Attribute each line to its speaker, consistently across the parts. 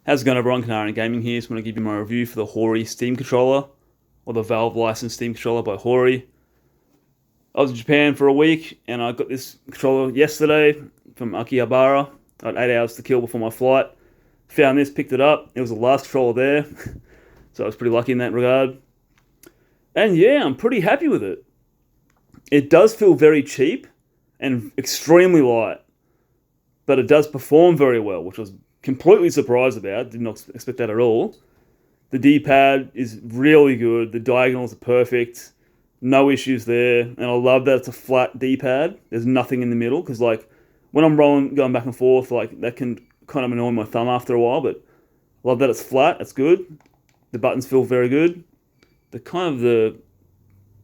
Speaker 1: How's it going, everyone? Canarian Gaming here. So I'm going to give you my review for the Hori Steam controller, or the Valve licensed Steam controller by Hori. I was in Japan for a week, and I got this controller yesterday from Akihabara. I had 8 hours to kill before my flight. Found this, picked it up. It was the last controller there, so I was pretty lucky in that regard. And yeah, I'm pretty happy with it. It does feel very cheap and extremely light, but it does perform very well, which I was completely surprised about. Did not expect that at all. The D-pad is really good. The diagonals are perfect. No issues there. And I love that it's a flat D-pad. There's nothing in the middle, because like when I'm going back and forth, like that can kind of annoy my thumb after a while, but I love that it's flat. That's good. The buttons feel very good. The kind of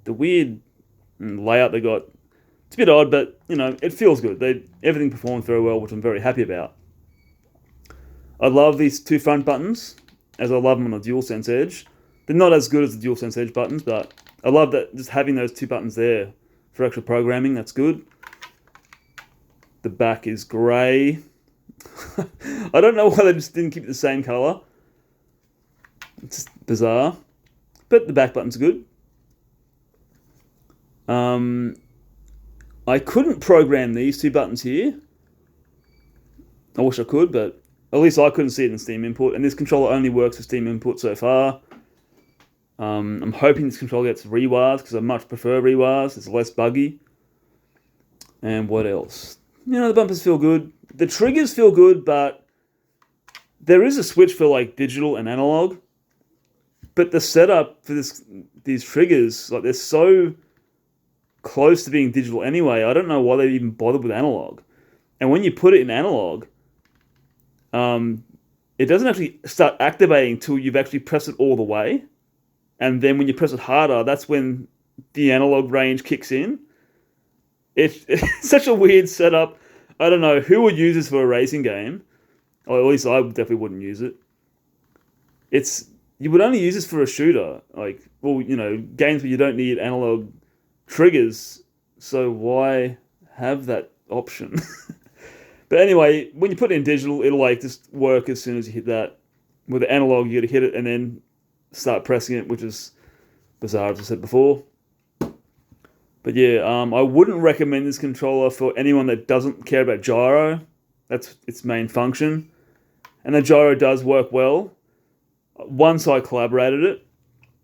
Speaker 1: the weird layout they got, it's a bit odd, but you know, it feels good. Everything performs very well, which I'm very happy about. I love these two front buttons, as I love them on the DualSense Edge. They're not as good as the DualSense Edge buttons, but I love that just having those two buttons there for extra programming. That's good. The back is grey. I don't know why they just didn't keep it the same colour. It's bizarre. But the back button's good. I couldn't program these two buttons here. I wish I could, but at least I couldn't see it in Steam Input. And this controller only works with Steam Input so far. I'm hoping this controller gets rewires, because I much prefer rewires. It's less buggy. And what else? You know, the bumpers feel good. The triggers feel good, but there is a switch for like digital and analog. But the setup for these triggers, like they're so close to being digital anyway. I don't know why they even bothered with analog. And when you put it in analog, it doesn't actually start activating till you've actually pressed it all the way. And then when you press it harder, that's when the analog range kicks in. It's such a weird setup. I don't know who would use this for a racing game. Or at least I definitely wouldn't use it. You would only use this for a shooter. Like, well, you know, games where you don't need analog triggers. So why have that option? But anyway, when you put it in digital, it'll like just work as soon as you hit that. With the analog, you got to hit it and then start pressing it, which is bizarre, as I said before. But yeah, I wouldn't recommend this controller for anyone that doesn't care about gyro. That's its main function. And the gyro does work well. Once I collaborated it,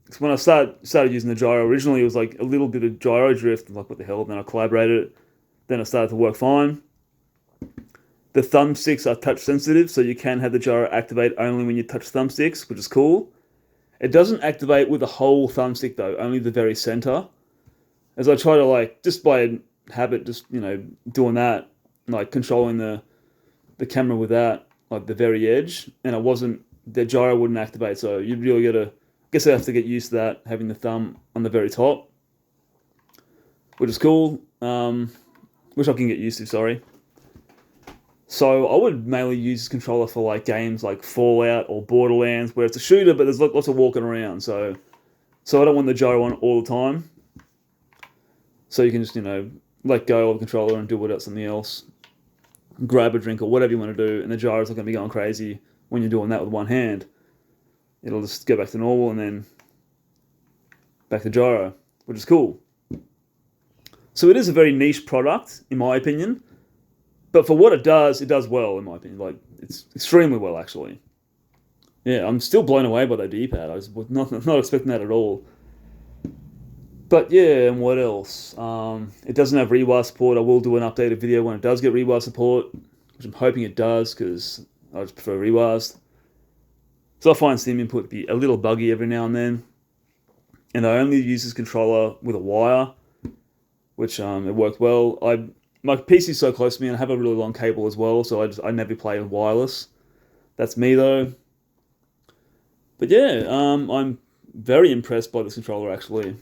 Speaker 1: because when I started using the gyro originally, it was like a little bit of gyro drift. Like, what the hell? Then I collaborated it. Then it started to work fine. The thumbsticks are touch sensitive, so you can have the gyro activate only when you touch thumbsticks, which is cool. It doesn't activate with the whole thumbstick though, only the very center. As I try to, like, just by habit, just, you know, doing that, like controlling the camera with that, like the very edge, and the gyro wouldn't activate, so you'd really I guess I have to get used to that, having the thumb on the very top, which is cool, which I can get used to, sorry. So I would mainly use this controller for like games like Fallout or Borderlands, where it's a shooter, but there's lots of walking around. So I don't want the gyro on all the time. So you can just, you know, let go of the controller and do something else. Grab a drink or whatever you want to do, and the gyro's not going to be going crazy when you're doing that with one hand. It'll just go back to normal and then back to gyro, which is cool. So it is a very niche product, in my opinion. But for what it does well, in my opinion. Like, it's extremely well, actually. Yeah, I'm still blown away by that D-pad. I was not expecting that at all. But yeah, and what else? It doesn't have rewire support. I will do an updated video when it does get rewire support, which I'm hoping it does, because I just prefer rewires. So I find Steam Input to be a little buggy every now and then. And I only use this controller with a wire, which it worked well. My PC's so close to me, and I have a really long cable as well, so I never play with wireless. That's me though. But yeah, I'm very impressed by this controller, actually.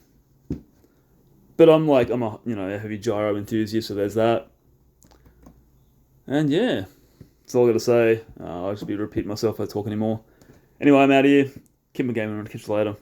Speaker 1: But I'm a a heavy gyro enthusiast, so there's that. And yeah, that's all I gotta say. I'll just be repeating myself if I talk anymore. Anyway, I'm out of here. Keep my gaming on. Catch you later.